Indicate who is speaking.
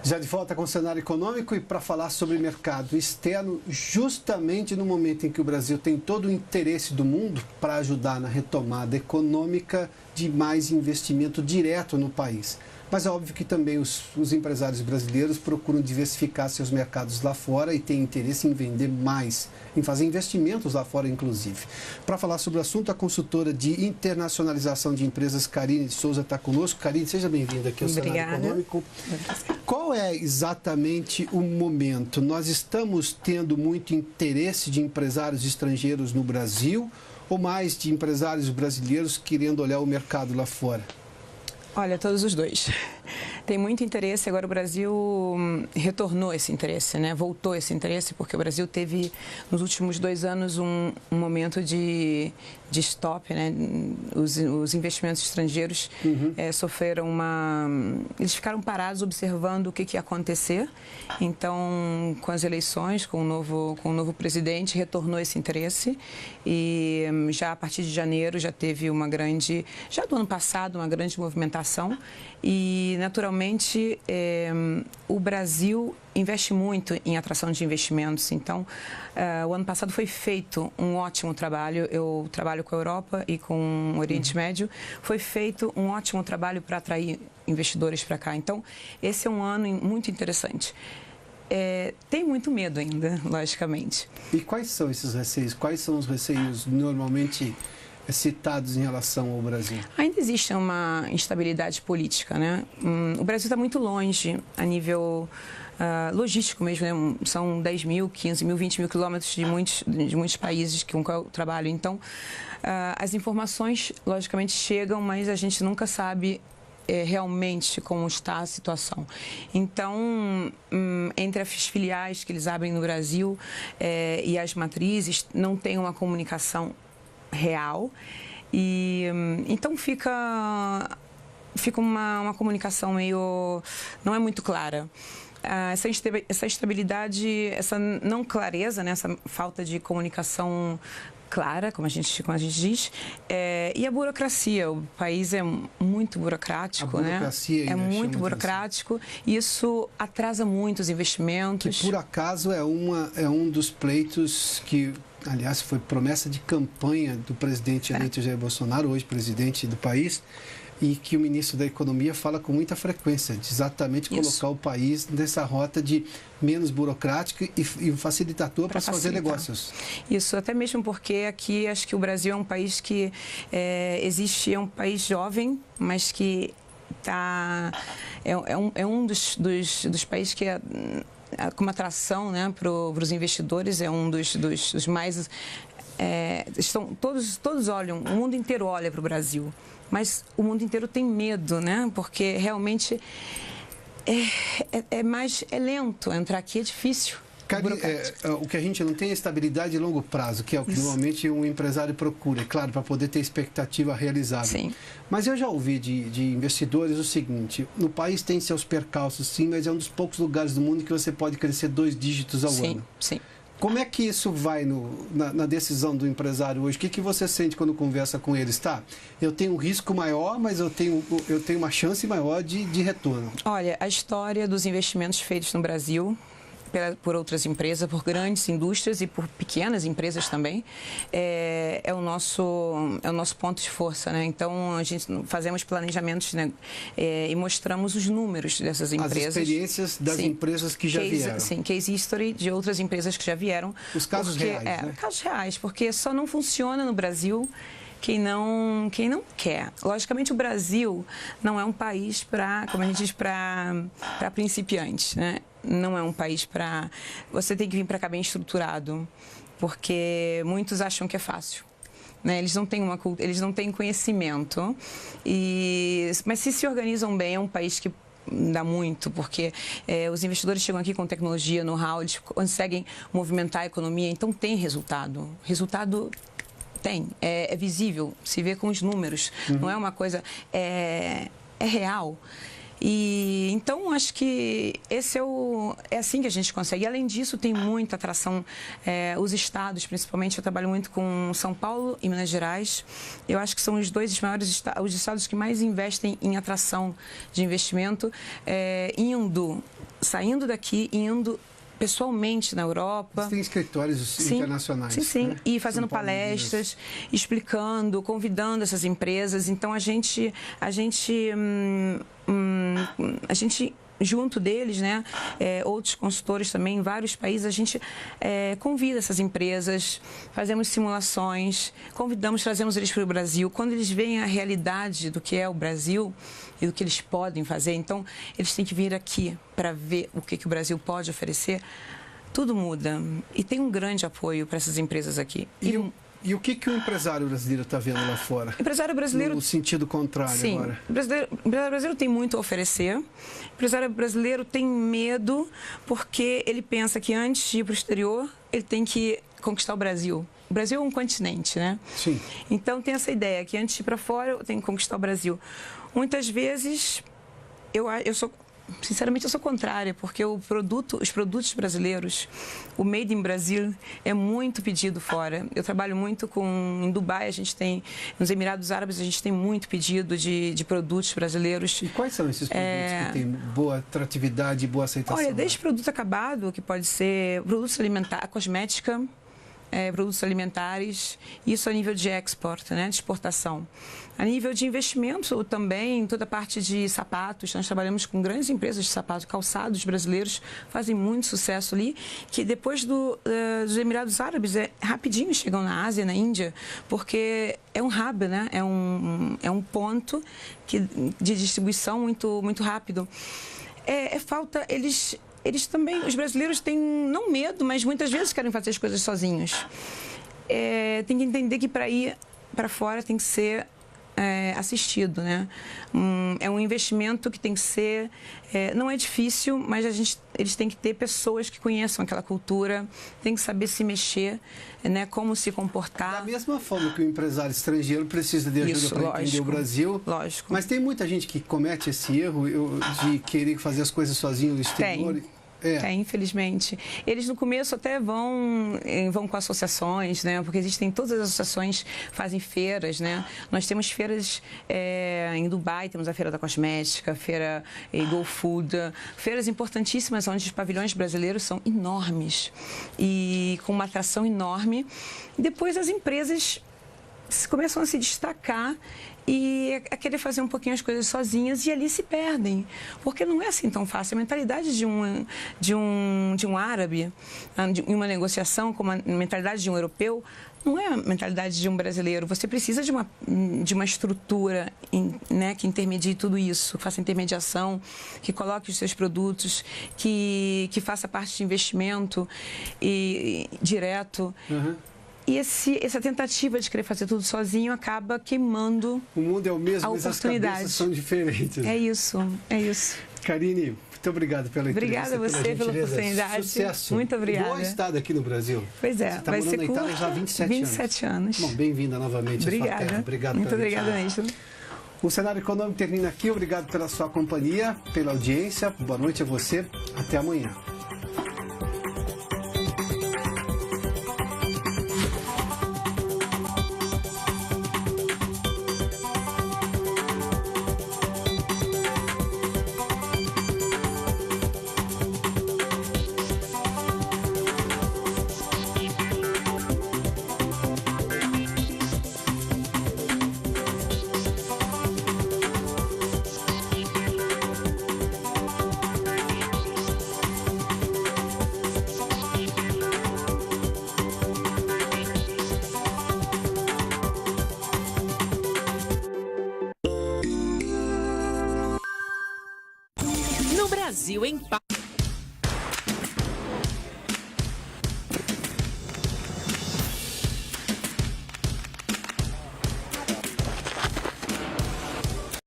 Speaker 1: Já de volta com o cenário econômico e para falar sobre mercado externo, justamente no momento em que o Brasil tem todo o interesse do mundo para ajudar na retomada econômica de mais investimento direto no país. Mas é óbvio que também os empresários brasileiros procuram diversificar seus mercados lá fora e têm interesse em vender mais, em fazer investimentos lá fora, inclusive. Para falar sobre o assunto, a consultora de internacionalização de empresas, Karine de Souza, está conosco. Karine, seja bem-vinda aqui ao Cenário Econômico. Qual é exatamente o momento? Nós estamos tendo muito interesse de empresários estrangeiros no Brasil ou mais de empresários brasileiros querendo olhar o mercado lá fora?
Speaker 2: Olha, todos os dois. Tem muito interesse, agora o Brasil retornou esse interesse, né? Voltou esse interesse, porque o Brasil teve, nos últimos 2 anos, um momento de stop, né? Os investimentos estrangeiros sofreram eles ficaram parados observando o que ia acontecer. Então, com as eleições, com o novo presidente, retornou esse interesse e já a partir de janeiro já teve já do ano passado, uma grande movimentação e, naturalmente, o Brasil investe muito em atração de investimentos. Então, o ano passado foi feito um ótimo trabalho. Eu trabalho com a Europa e com o Oriente Médio. Foi feito um ótimo trabalho para atrair investidores para cá. Então, esse é um ano muito interessante. Tem muito medo ainda, logicamente.
Speaker 1: E quais são esses receios? Quais são os receios normalmente citados em relação ao Brasil?
Speaker 2: Ainda existe uma instabilidade política, né? O Brasil está muito longe a nível logístico mesmo, né? São 10 mil, 15 mil, 20 mil quilômetros de muitos países com qual eu trabalho. Então, as informações, logicamente, chegam, mas a gente nunca sabe realmente como está a situação. Então, entre as filiais que eles abrem no Brasil e as matrizes, não tem uma comunicação real e então fica uma comunicação não é muito clara. Essa instabilidade, essa não clareza, né, essa falta de comunicação clara, como a gente diz, e a burocracia. O país é muito burocrático, né? É muito burocrático. Isso atrasa muito os investimentos.
Speaker 1: Que, por acaso, é um dos pleitos que, aliás, foi promessa de campanha do presidente eleito Jair Bolsonaro, hoje presidente do país, e que o ministro da Economia fala com muita frequência, de exatamente colocar o país nessa rota de menos burocrática e um facilitador para fazer negócios. Isso,
Speaker 2: até mesmo porque aqui acho que o Brasil é um país que é um país jovem, mas que é um dos países que como atração, né, para os investidores, é um dos mais... todos olham, o mundo inteiro olha para o Brasil, mas o mundo inteiro tem medo, né? Porque realmente é lento entrar aqui, é difícil.
Speaker 1: O que a gente não tem é estabilidade de longo prazo, que é o que normalmente um empresário procura, é claro, para poder ter expectativa realizável.
Speaker 2: Sim.
Speaker 1: Mas eu já ouvi de investidores o seguinte: no país tem seus percalços, sim, mas é um dos poucos lugares do mundo que você pode crescer 2 dígitos ao ano.
Speaker 2: Sim.
Speaker 1: Como é que isso vai na decisão do empresário hoje? O que você sente quando conversa com eles? Eu tenho um risco maior, mas eu tenho uma chance maior de retorno.
Speaker 2: Olha, a história dos investimentos feitos no Brasil por outras empresas, por grandes indústrias e por pequenas empresas também, é o nosso ponto de força, né? Então, a gente fazemos planejamentos, né, e mostramos os números dessas empresas.
Speaker 1: As experiências das empresas que já vieram.
Speaker 2: Sim, case history de outras empresas que já vieram.
Speaker 1: Os casos reais, né?
Speaker 2: Casos reais, porque só não funciona no Brasil quem não quer. Logicamente, o Brasil não é um país como a gente diz, para principiantes, né? Não é um país para... Você tem que vir para cá bem estruturado, porque muitos acham que é fácil, né? Eles não têm eles não têm conhecimento, mas se organizam bem, é um país que dá muito, porque os investidores chegam aqui com tecnologia, know-how, eles conseguem movimentar a economia, então tem resultado. Resultado tem, é visível, se vê com os números, não é uma coisa... É real. E então acho que é assim que a gente consegue. E, além disso, tem muita atração. Os estados, principalmente, eu trabalho muito com São Paulo e Minas Gerais. Eu acho que são os maiores os estados que mais investem em atração de investimento, indo saindo daqui e indo pessoalmente na Europa.
Speaker 1: Você tem escritórios internacionais.
Speaker 2: Sim.
Speaker 1: Né?
Speaker 2: E fazendo palestras, explicando, convidando essas empresas. Então, a gente junto deles, né, outros consultores também em vários países, a gente convida essas empresas, fazemos simulações, trazemos eles para o Brasil. Quando eles veem a realidade do que é o Brasil e do que eles podem fazer, então eles têm que vir aqui para ver o que o Brasil pode oferecer. Tudo muda e tem um grande apoio para essas empresas aqui.
Speaker 1: E o que o empresário brasileiro está vendo lá fora?
Speaker 2: O empresário brasileiro...
Speaker 1: No sentido contrário,
Speaker 2: sim,
Speaker 1: agora.
Speaker 2: O empresário brasileiro tem muito a oferecer. O empresário brasileiro tem medo porque ele pensa que antes de ir para o exterior, ele tem que conquistar o Brasil. O Brasil é um continente, né?
Speaker 1: Sim.
Speaker 2: Então, tem essa ideia que antes de ir para fora, eu tenho que conquistar o Brasil. Muitas vezes, sinceramente, eu sou contrária, porque os produtos brasileiros, o Made in Brasil, é muito pedido fora. Eu trabalho muito em Dubai, nos Emirados Árabes, a gente tem muito pedido de produtos brasileiros.
Speaker 1: E quais são esses produtos que têm boa atratividade e boa aceitação?
Speaker 2: Olha, desde produto acabado, que pode ser produtos alimentares, cosmética, produtos alimentares, isso a nível de export, né, de exportação. A nível de investimento também, toda a parte de sapatos, nós trabalhamos com grandes empresas de sapatos, calçados brasileiros, fazem muito sucesso ali, que depois dos Emirados Árabes, rapidinho chegam na Ásia, na Índia, porque é um hub, né, é um ponto de distribuição muito, muito rápido. Falta, eles também, os brasileiros têm, não medo, mas muitas vezes querem fazer as coisas sozinhos. Tem que entender que para ir para fora tem que ser assistido, né? É um investimento que tem que ser... não é difícil, mas eles têm que ter pessoas que conheçam aquela cultura, tem que saber se mexer, né? Como se comportar.
Speaker 1: Da mesma forma que o empresário estrangeiro precisa de ajuda para entender o Brasil.
Speaker 2: Lógico.
Speaker 1: Mas tem muita gente que comete esse erro de querer fazer as coisas sozinho no exterior.
Speaker 2: Infelizmente. Eles no começo até vão com associações, né? Porque existem todas as associações, fazem feiras, né? Nós temos feiras em Dubai, temos a Feira da Cosmética, a Feira Go Food, feiras importantíssimas onde os pavilhões brasileiros são enormes e com uma atração enorme. E depois as empresas começam a se destacar e a querer fazer um pouquinho as coisas sozinhas e ali se perdem, porque não é assim tão fácil. A mentalidade de um árabe, em uma negociação, como a mentalidade de um europeu, não é a mentalidade de um brasileiro. Você precisa de uma estrutura, né, que intermedie tudo isso, que faça intermediação, que coloque os seus produtos, que faça parte de investimento direto.
Speaker 1: Uhum.
Speaker 2: E essa tentativa de querer fazer tudo sozinho acaba queimando a oportunidade.
Speaker 1: O mundo é o mesmo, mas as cabeças são diferentes.
Speaker 2: É isso.
Speaker 1: Karine, muito obrigado pela entrevista.
Speaker 2: Obrigada a você pela oportunidade.
Speaker 1: Sucesso.
Speaker 2: Muito obrigada.
Speaker 1: Boa estada aqui no Brasil.
Speaker 2: Pois é,
Speaker 1: você tá
Speaker 2: vai
Speaker 1: morando
Speaker 2: ser
Speaker 1: na Itália já há 27
Speaker 2: anos.
Speaker 1: Bom, bem-vinda novamente à sua terra. Obrigado.
Speaker 2: Muito obrigada mesmo.
Speaker 1: O Cenário Econômico termina aqui. Obrigado pela sua companhia, pela audiência. Boa noite a você. Até amanhã.
Speaker 3: Brasil em Paz.